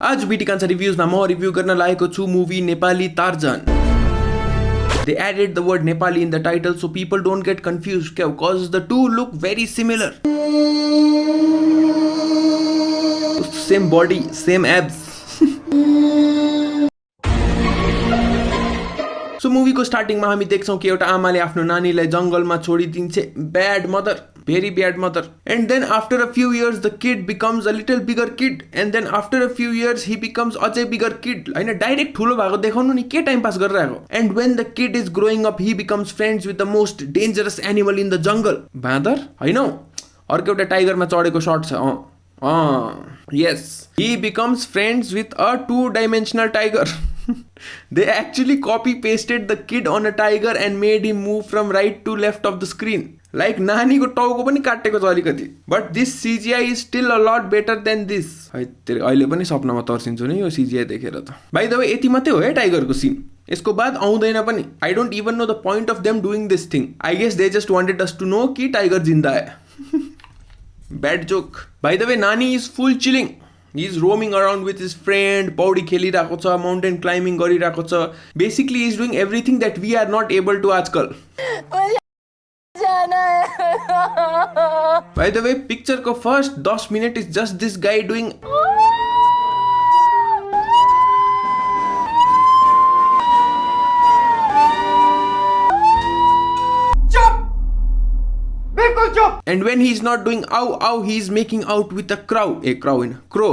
आज बीटी कान्छा रिभ्यूजमा म रिभ्यू गर्न लागेको छु movie Nepali torsion. They added the word Nepali in the title so people don't get confused because the two look very similar. Same body, same abs. So movie को starting मा हामी देख्छौं कि एउटा आमाले आफ्नो नानीलाई जंगलमा छोडिदिन्छ. Bad mother, very bad mother. And then after a few years the kid becomes a little bigger kid and then after a few years he becomes अझै bigger kid. हैन डाइरेक्ट ठुलो भएको देखाउनु नि के टाइम पास गरिरहेको. And when the kid is growing up he becomes friends with the most dangerous animal in the jungle. बाँदर हैन अर्को एउटा टाइगरमा चढेको शट छ. Yes, he becomes friends with a two-dimensional tiger. They actually copy-pasted the kid on a tiger and made him move from right to left of the screen. Like नानीको टाउको पनि काटेको छ अलिकति. But this CGI is still a lot better than this. अहिले पनि सपनामा तर्सिन्छु नि यो CGI देखेर त. By the way यति मात्रै हो है टाइगरको सीन. यसको बाद आउँदैन पनि. I don't even know the point of them doing this thing. I guess they just wanted us to know कि टाइगर जिन्दा है. Bad joke. By the way, Nani is full chilling. He is roaming around with his friend, पौडी खेलिरहेको छ, mountain climbing गरिरहेको छ. Basically, he is doing everything that we are not able to आजकल. By the way, picture को first 10 minutes is just this guy doing. And when he is not doing ow ow, he is making out with a crow. A crow in crow.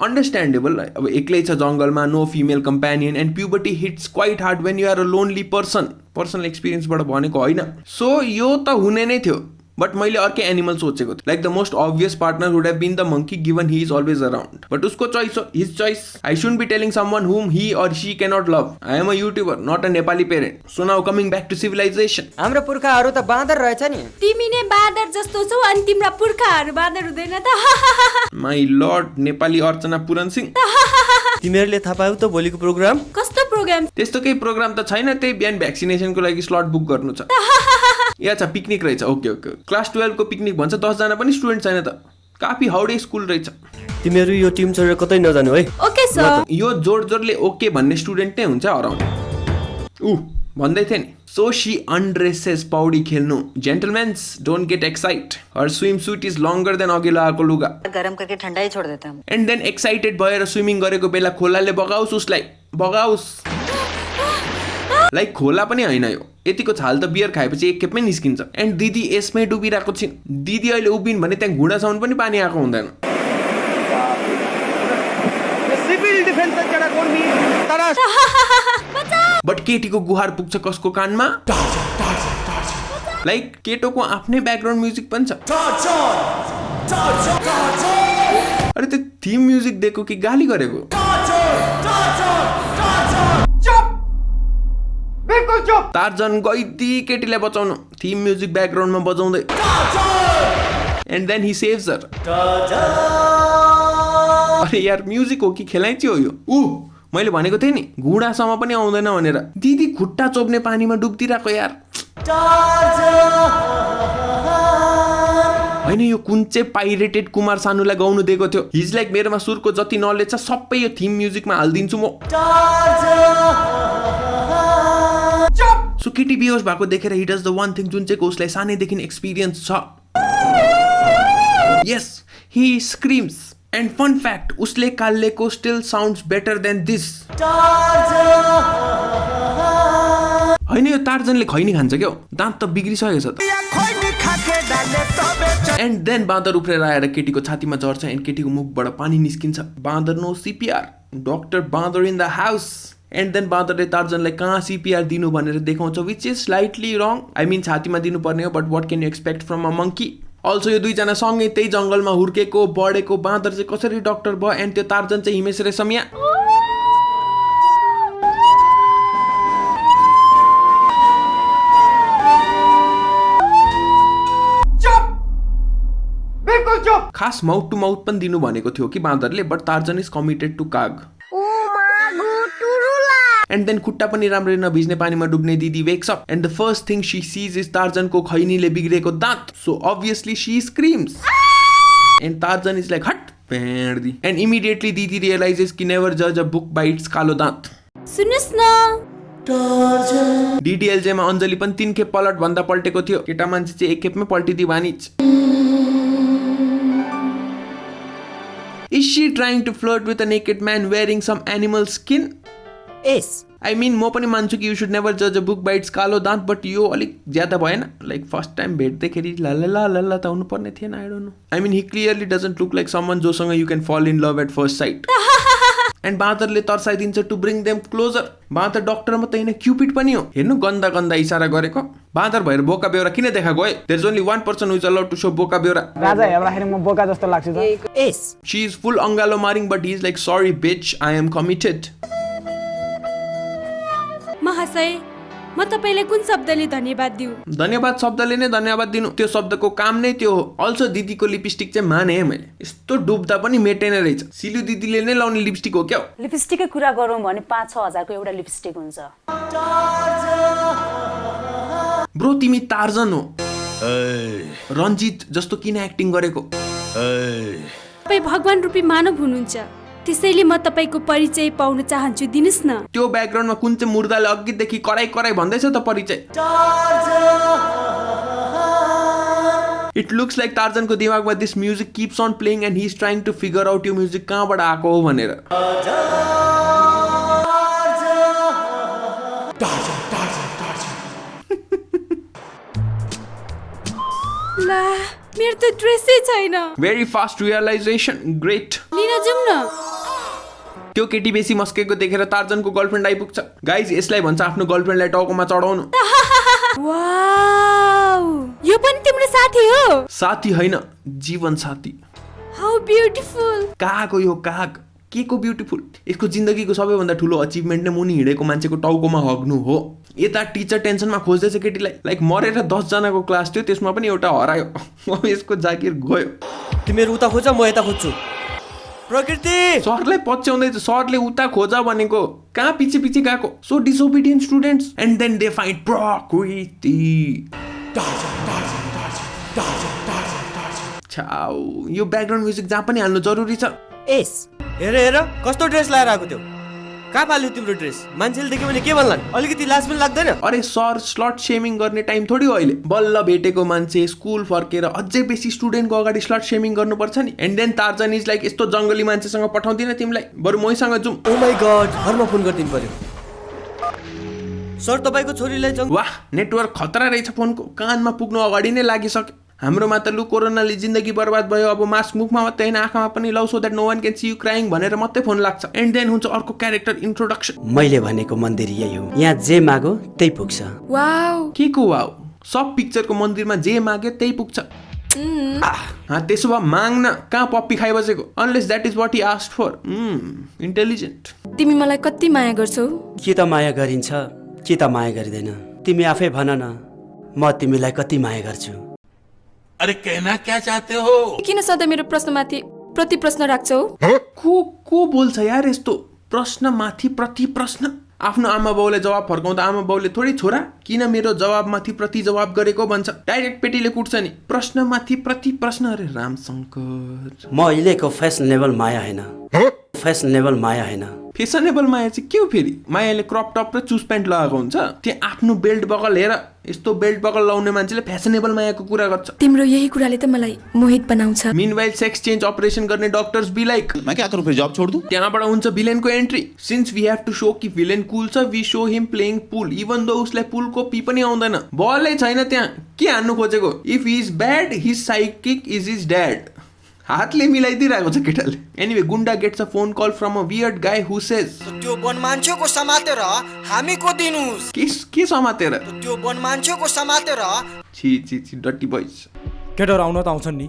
Understandable. अब एक्लै छ जंगलमा, no female companion and puberty hits quite hard when you are a lonely person. Personal experience बाट भनेको हैन. So यो त हुने नै थियो. But मैले अर्कै एनिमल सोचेको थिएँ. Like the most obvious partner would have been the monkey given he is always around. But उसको choice हो, his choice. I shouldn't be telling someone whom he or she cannot love. I am a YouTuber, not a Nepali parent. So now coming back to civilization. हाम्रो पुर्खाहरू त बाँदर रहेछ नि. तिमी नै बाँदर जस्तो छौ अनि तिम्रा पुर्खाहरू बाँदर हुँदैन त. My lord नेपाली अर्चना पुरन सिंह. तिमीहरूले थाहा पायौ त भोलिको प्रोग्राम? कस्तो प्रोग्राम? त्यस्तो केही प्रोग्राम त छैन, त्यही बिहान भ्याक्सिनेसनको लागि स्लट बुक गर्नु छ. या छ पिकनिक रहेछ. Okay okay. क्लास 12 को पिकनिक भन्छ, 10 जना पनि स्टुडेन्ट छैन त. काफी हाउडे स्कुल रहेछ. तिमीहरू यो टिम छोडेर कतै नजानु है. Okay sir. यो जोड-जोडले ओके भन्ने स्टुडेन्ट नै हुन्छ अराउन्ड. भन्दै थिए नि. So she undresses पौडी खेल्नु. Gentlemen, don't get excited. Her swimsuit is longer than अघि लगाएको लुगा. गरम करके ठंडा ही छोड़ देता हूँ. And then excited भएर स्विमिङ गरेको बेला खोलाले बगाउस उसलाई. बगाउस. लाइक खोला पनि हैन यो. यतिको छाल त बियर खाएपछि एक खेपमै निस्किन्छ. एन्ड दिदी यसमै डुबिरहेको छिन्. दिदी अहिले उभिन् भने त्यहाँ घुँडासम्म पनि पानी आएको हुँदैन. सिभिल डिफेन्स जडा कर्मी तर बट केटीको गुहार पुग्छ कसको कानमा? लाइक केटोको आफ्नै ब्याकग्राउन्ड म्युजिक पनि छ. अरे त्यो थीम म्युजिक दिएको कि गाली गरेको? टार्जन गइदी केटीलाई बचाउनु थीम म्युजिक ब्याकग्राउन्डमा बजाउँदै. एन्ड देन ही सेभ्स हर. अरे यार म्युजिक हो कि खेलाइची हो यो? मैले भनेको थिएँ नि घुँडासम्म पनि आउँदैन भनेर. दिदी खुट्टा चोप्ने पानीमा डुब्दिरहेको यार. हैन यो कुन चाहिँ पाइरेटेड कुमार सानुलाई गाउनु दिएको थियो. हिज लाइक मेरोमा सुरको जति नलेज छ सबै यो थीम म्युजिकमा हालिदिन्छु म. सो केटी बिहोस भएको देखेर ही डज द वान थिङ जुन चाहिँ उसलाई सानैदेखि एक्सपिरियन्स छ. Yes he screams. And fun fact उसले काल्लेको still sounds better than this. हैन यो टार्जनले खैनी खान्छ क्या, दाँत त बिग्रिसकेको छ त. एन्ड देन बाँदर उफ्रेर आएर केटीको छातीमा झर्छ एन्ड केटीको मुखबाट पानी निस्किन्छ. बाँदर नो सीपीआर. डक्टर बाँदर in the house. And then बाँदरले टार्जनलाई कहाँ सीपीआर दिनु भनेर देखाउँछ which is slightly wrong. I mean छातीमा दिनुपर्ने हो but what can you expect from a monkey. Also यो दुईजना सँगै त्यही जङ्गलमा हुर्केको बढेको बाँदर चाहिँ कसरी डक्टर भयो एन्ड त्यो टार्जन चाहिँ हिमेश रेशमिया. खास माउथ टु माउथ पनि दिनु भनेको थियो कि बाँदरले but Tarzan is committed to काग. एन्ड देन खुट्टा पनि राम्ररी नभिज्ने पानीमा डुब्ने दिदी wakes up and the first thing she sees is टार्जनको खैनीले बिग्रेको दाँत. So obviously she screams. And Tarzan is like, hut, पेंडी. And immediately Didi realizes कि never judge a book by its कालो दाँत. सुन्नुस् न DDLJ मा अञ्जली पनि 3 खेप पलट भन्दा पल्टेको थियो. केटा मान्छे चाहिँ एक खेपमै पल्टिदियो बानिच. Is she trying to flirt with a naked man wearing some animal skin? Yes. I mean, म पनि मान्छु कि you should never judge a book by its कालो दाँत, but यो अलिक ज्यादा भएन. Like first time भेट्दैखेरि ला त हुनु पर्ने थिएन. I don't know. I mean, he clearly doesn't look like someone जोसँग you can fall in love at first sight. And बाँदरले तर्साइदिन्छ to bring them closer. बाँदर डक्टर मात्रै हैन, क्युपिड पनि हो. हेर्नु गन्दा गन्दा इशारा गरेको. बाँदर भएर बोका बेहोरा किन देखा गयो? There's only one person who is allowed to show बोका बेहोरा. राजा हेर्दाखेरि म बोका जस्तो लाग्छु त. Yes. She is full अंगालो Maring, but he is like, sorry bitch, I am committed. महाशय म तपाईलाई कुन शब्दले धन्यवाद दिउ? धन्यवाद शब्दले नै धन्यवाद दिनु, त्यो शब्दको काम नै त्यो हो. अल्सो दिदीको लिपस्टिक चाहिँ माने मैले. यस्तो डुब्दा पनि मेटेन रहेछ. सिलु दिदीले नै लाउने लिपस्टिक हो क्या? लिपस्टिकै कुरा गरौँ भने 5-6 हजारको एउटा लिपस्टिक हुन्छ. ब्रो तिमी टार्जन हो. रञ्जित जस्तो किन एक्टिङ गरेको? तपाई भगवान रूपी मानव हुनुहुन्छ, त्यसैले म तपाईको परिचय पाउन चाहन्छु, दिनुस् न. त्यो ब्याकग्राउन्डमा कुन चाहिँ मुर्दाले अघिदेखि कराई भन्दैछ त परिचय. इट लुक्स लाइक टार्जनको दिमागमा this music keeps on playing and he is trying to figure out यो म्युजिक कहाँबाट आएको हो भनेर. ला मेरो त ड्रेसै छैन. Very fast realisation, great. लिन जाउँ न. त्यो केटी बेसी मस्केको देखेर टार्जनको गर्लफ्रेन्ड आइपुग्छ. गाइज यसलाई भन्छ आफ्नो गर्लफ्रेन्डलाई टाउकोमा चढाउनु. वाउ, यो पनि तिम्रो साथी हो? साथी होइन, जीवन साथी. How beautiful. काग हो यो, काग. के को ब्युटिफुल? यसको जिन्दगीको सबैभन्दा ठुलो अचिभमेन्ट नै मुनि हिँडेको मान्छेको टाउकोमा हग्नु हो. यता टिचर टेन्सनमा खोज्दैछ केटीलाई. लाइक मरेर 10 जनाको क्लास थियो, त्यसमा पनि एउटा हरायो. अब यसको जागिर गयो. तिमीहरु उता खोज, म यता खोज्छु. प्रकृति सरलाई पच्याउँदैछ. सरले उता खोजा भनेको, कहाँ पछि गएको? So disobedient students. And then they find Prakriti. छाउ, यो ब्याकग्राउन्ड म्युजिक जहाँ पनि हाल्नु जरुरी छ. एस हेर कस्तो ड्रेस लगाएर आएको थियो? कहाँ पाल्यो तिम्रो ड्रेस? मान्छेले देख्यो भने के भन्लान्? अलिकति लाज पनि लाग्दैन? अरे सर, स्लट शेमिङ गर्ने टाइम थोडी हो अहिले. बल्ल भेटेको मान्छे स्कुल फर्केर अझै बेसी स्टुडेन्टको अगाडि स्लट शेमिङ गर्नुपर्छ नि. And then Tarzan is like, यस्तो जङ्गली मान्छेसँग पठाउँदिन तिमीलाई, बरु मसँग जाउँ. ओ माय गॉड, घरमा फोन गरिदिनु पर्यो. सर तपाईको छोरीलाई जाउँ. वाह, नेटवर्क खतरा रहेछ फोनको. कानमा पुग्नु अगाडि नै लागिसक्यो. हाम्रोमा त लु कोरोनाले जिन्दगी बर्बाद भयो, अब मास्क मुखमा मात्रै होइन आँखामा पनि लाउ, so that no one can see you crying भनेर मात्रै फोन लाग्छ. एन्ड देन हुन्छ अर्को क्यारेक्टर इन्ट्रोडक्सन. मैले भनेको मन्दिर यही हो, यहाँ जे मागो त्यही पुग्छ. वाउ, के को वाउ? सब पिक्चरको मन्दिरमा जे माग्यो त्यही पुग्छ. त्यसो भए माग्न, कहाँ पप्पी खाइबसेको? Unless that is what he asked for. Intelligent. तिमी मलाई कति माया गर्छौ? के त माया गरिन्छ, के त माया गरिँदैन? तिमी आफै भन न, म तिमीलाई कति माया गर्छु. अरे कहना क्या चाहते हो? किन सधैँ मेरो प्रश्नमाथि प्रति प्रश्न राख्छौ? को बोल्छ यार यस्तो? प्रश्न माथि प्रति प्रश्न. आफ्नो आमा बाउले जवाब फर्काउँदा आमा बाउले थोरै छोरा किन मेरो जवाबमाथि प्रति जवाब गरेको भन्छ. डाइरेक्ट पेटीले कुट्छ नि. प्रश्नमाथि प्रति प्रश्न. अरे रामशङ्कर, म अहिलेको फेसनेबल माया होइन, फेसनेबल माया होइन. फेसनेबल माया चाहिँ के हो फेरि? मायाले क्रप टप र चुस प्यान्ट लगाएको हुन्छ. त्यहाँ आफ्नो बेल्ट बगल हेर, यस्तो बेल्ट बगल लाउने मान्छेले फेसनेबल मायाको कुरा गर्छ. तिम्रो यही कुराले त मलाई मोहित बनाउँछ. मिनवाइल सेक्स चेन्ज अपरेसन गर्ने डक्टर्स बी लाइक, मैं क्या करूं, फिर जॉब छोड़ दूं? त्यहाँबाट हुन्छ भिलेनको entry. Since we have to show कि भिलेन कुल छ, we show him playing pool, even though उसलाई पुलको पी पनि आउँदैन. बलै छैन त्यहाँ. के हान्नु खोजेको? If he is bad, his psychic is his dad. हातले मिलाइदिरहेको छ केटाले. Anyway, goonda gets a phone call from a weird guy who says, त्यो वन मान्छेको समातेर हामी को दिनुस्. के समातेर? त्यो वन मान्छेको समातेर. छि डटी बॉयज. केटहरु आउन त आउँछन् नि.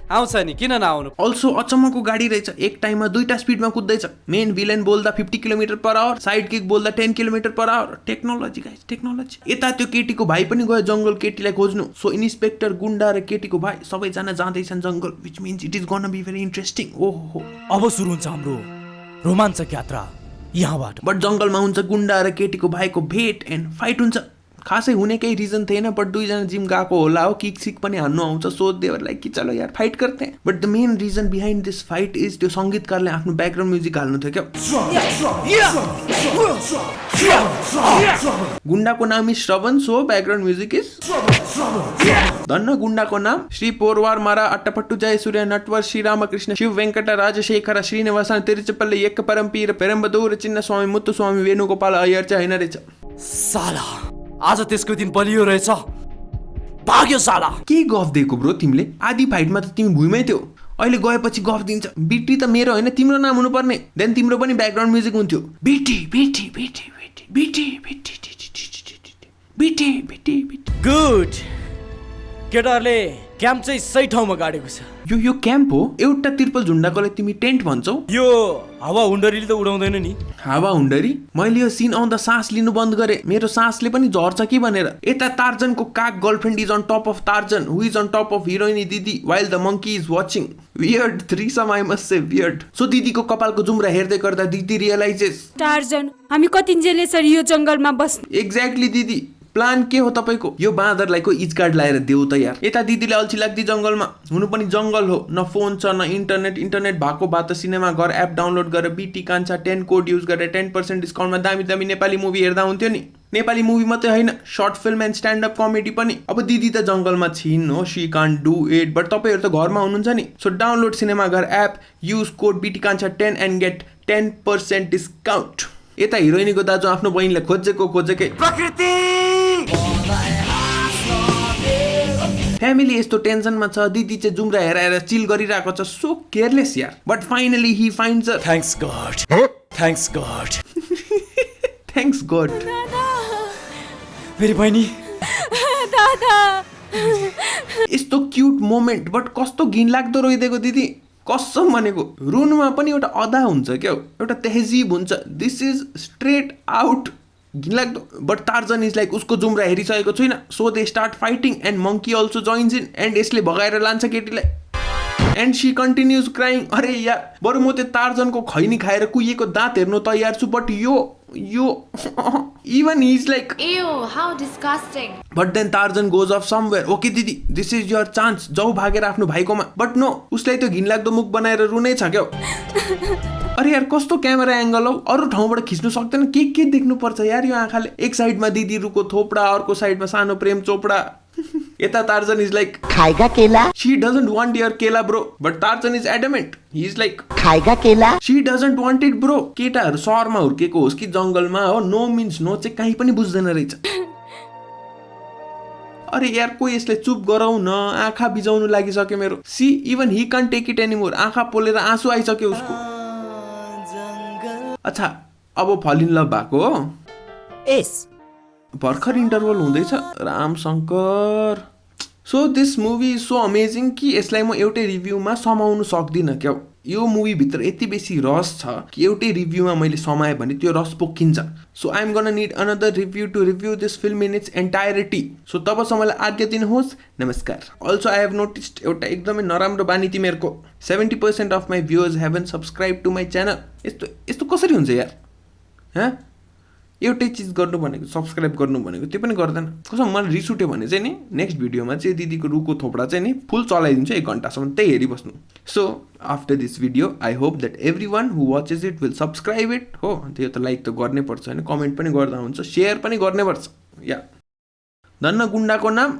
आउँछ नि, किन नआउनु? अल्सो अचम्मको गाडी रहेछ. एक टाइममा 2टा स्पिडमा कुद्दैछ. मेन भिलेन बोल्दा 50 kilometre per hour, side kick बोल्दा 10 kilometre per hour. Technology guys, technology. यता त्यो केटीको भाइ पनि गयो जंगल केटीलाई खोज्नु. सो इन्स्पेक्टर, गुन्डा र केटीको भाइ सबैजना जाँदैछन् जंगल, which means it is gonna be very interesting. ओहो, अब सुरु हुन्छ हाम्रो रोमाञ्चक यात्रा यहाँबाट. बट जंगलमा हुन्छ गुन्डा र केटीको भाइको भेट एन्ड फाइट हुन्छ. खासै हुने केही रिजन थिएन, बट दुईजना जिम गएको होला हो, किक सिक पनि हान्नु आउँछ, सो दे वर लाइक कि चलो यार फाइट करते हैं। But the main reason behind this fight is त्यो सङ्गीतकारले आफ्नो ब्याकग्राउन्ड म्युजिक हाल्नु थियो क्या। गुन्डाको नाम इज श्रवण, सो ब्याकग्राउन्ड म्युजिक इज धन्न गुन्डाको नाम श्री पोरवार मारा अट्टपट्टु जय सूर्य नटवर श्री रामकृष्ण शिव वेंकट राजशेखर श्रीनिवासन तिरुचिपल्ली यक्क परमपीर पेरम्बदूर चिन्न स्वामी मुत्तु स्वामी वेणुगोपाल अय्यर चाहिँ होइन रहेछ। साला आज त्यसको दिन बलियो रहेछ, भाग्यो साला। के गफ दिएको ब्रो तिमीले? आधी फाइटमा त तिमी भुइँमै थियौ, अहिले गएपछि गफ दिन्छ। बिटी त मेरो होइन तिम्रो नाम हुनुपर्ने, देन तिम्रो पनि ब्याकग्राउन्ड म्युजिक हुन्थ्यो। BT BT BT BT BT BT BT BT BT. Good, केटाहरूले क्याम्प चाहिँ सही ठाउँमा गाडेको छ। यो क्याम्प हो? एउटा तिर्पल झुन्डाकोलाई तिमी टेन्ट भन्छौ? यो हावा हुन्डरीले त उडाउँदैन नि। हावा हुन्डरी? मैले यो सिन आउँदा सास लिनु बन्द गरे, मेरो सासले पनि झर्छ कि भनेर। यता टार्जनको काक girlfriend is on top of Tarzan, who is on top of हिरोइनी दिदी, while the monkey is watching. Weird threesome, I must say weird. So दिदीको कपालको जुम्रा हेर्दै गर्दा दिदी रियलाइजेस टार्जन हामी कतिन्जेले सर यो जङ्गलमा बस्ने। एक्ज्याक्टली दिदी, प्लान के हो तपाईँको? यो बाँदरलाई को इजकार्ड लाएर देऊ त यार। यता दिदीले अल्छी लाग्दी जङ्गलमा, हुनु पनि जङ्गल हो, न फोन छ न इन्टरनेट भएको भए त सिनेमा घर एप डाउनलोड गरेर बिटी कान्छा 10 कोड युज गरेर 10% डिस्काउन्टमा दामी दामी नेपाली मुभी हेर्दा हुन्थ्यो नि। नेपाली मुभी मात्रै होइन, short film and stand up comedy पनि। अब दिदी त जङ्गलमा छिन् हो, she can't do it, but तपाईँहरू त घरमा हुनुहुन्छ नि। So download cinema Ghar app, use code B T Kanchha 10 and get 10% discount. यता हिरोइनीको दाजु आफ्नो बहिनीलाई खोजेकै प्रकृति फ्यामिली यस्तो टेन्सनमा छ, दिदी चाहिँ जुम्रा हेराएर चिल गरिरहेको छ, सो केयरलेस यार। But finally he finds her. Thanks God, thanks God, thanks God. मेरी बहिनी दादा। यस्तो क्युट मोमेन्ट, बट कस्तो घिनलाग्दो रोइदिएको दिदी, कसम भनेको। रुनुमा पनि एउटा अदा हुन्छ क्या, एउटा तेहजिब हुन्छ। दिस इज स्ट्रेट आउट घिनलाग्दो। बट टार्जन इज लाइक उसको जुम्रा हेरिसकेको छुइनँ, so they start fighting and monkey also joins in and यसले भगाएर लान्छ केटीलाई एन्ड सी कन्टिन्युज क्राइङ। अरे यार, बरु म त्यो टार्जनको खैनी खाएर कुहिएको दाँत हेर्नु तयार छु, बट यो even he's like ew, how disgusting. But then Tarzan goes off somewhere. Okay दिदी, this is your chance. जाऊ भागेर आफ्नो भाइकोमा। बट नो, उसलाई त्यो घिनलाग्दो मुख बनाएर रुनै छ क्या। अरे यार कस्तो क्यामेरा एङ्गल हो, अरू ठाउँबाट खिच्नु सक्दैन। के देख्नु पर्छ यार यो आँखाले। एक साइडमा दिदी रुको थोपडा, अर्को साइडमा सानो प्रेम चोपडा। यता टार्जन इज लाइक खाएगा केला। She doesn't want your केला bro, but Tarzan is adamant. He is like खाएगा केला। She doesn't want it bro. केटाहरू सहरमा हुर्केको होस् कि जङ्गलमा हो, नो मिन्स नो चाहिँ कहीँ पनि बुझ्दैन रहेछ। अरे यार कोही यसले चुप गराउ न, आँखा बिजाउनु लागिसक्यो मेरो। She even he can't take it anymore. आँखा पोलेर आँसु आइसक्यो उसको। अच्छा, अब फल इन लभ भएको हो? एस भर्खर इन्टरभल हुँदैछ। Ram Shankar. So this movie is so amazing कि यसलाई म एउटै रिभ्यूमा समाउनु सक्दिनँ क्या। यो मुभीभित्र यति बेसी रस छ कि एउटै रिभ्यूमा मैले समाएँ भने त्यो रस पोखिन्छ। So I am gonna need another review to review this film in its entirety. सो तबसम्मलाई आज्ञा दिनुहोस्, नमस्कार। अल्सो आई हेभ नोटिस्ड एउटा एकदमै नराम्रो बानी तिमीहरूको। 70% of my viewers haven't subscribe to my channel. यस्तो कसरी हुन्छ यार? हाँ, एउटै चिज गर्नु भनेको, सब्सक्राइब गर्नु भनेको, त्यो पनि गर्दैन। कसम मलाई रिस उठ्यो भने चाहिँ नि नेक्स्ट भिडियोमा चाहिँ दिदीको रुखको थोपडा चाहिँ नि फुल चलाइदिन्छु 1 घन्टासम्म, त्यही हेरिबस्नु। So after this video I hope that every one who watches it will subscribe it हो। त्यो त लाइक त गर्नै पर्छ होइन, कमेन्ट पनि गर्दा हुन्छ, सेयर पनि गर्नै पर्छ। या धन्न गुन्डाको नाम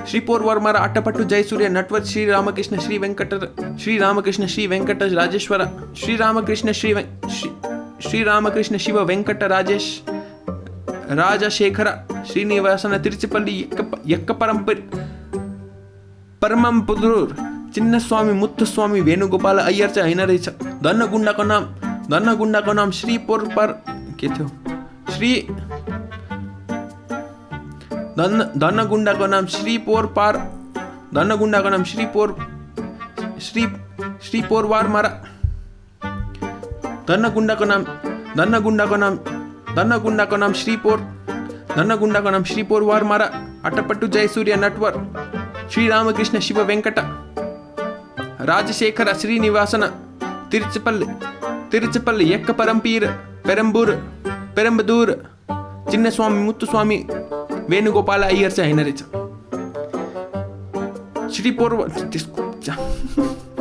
श्रीपोर वर्मारा अट्टपट्टु जयसूर्य नटवर श्री रामकृष्ण श्री वेंकट राजेश्वर श्री रामकृष्ण शिव वेंकट राजेश राजशेखर श्रीनिवासन तिरुचिपल्ली यक्क परमपुदूर चिन्न स्वामी मुत्तु स्वामी वेणुगोपाल अय्यर चाहिँ होइन रहेछ। धन्न गुन्डाको नाम श्रीपोर पर के थियो? धन्न गुन्डाको नाम श्रीपोर वारमारा। धन्न गुन्डाको नाम श्रीपोर वारमारा अट्टपट्टु जयसूर्य नटवर श्री रामकृष्ण शिव वेंकट राजशेखर श्रीनिवासन तिरुचिपल्ली यक्क परमपीर पेरम्बदूर चिन्नस्वामी मुत्तुस्वामी वेणुगोपाल अय्यर चाहिँ होइन रहेछ श्री पोर्व त्यसको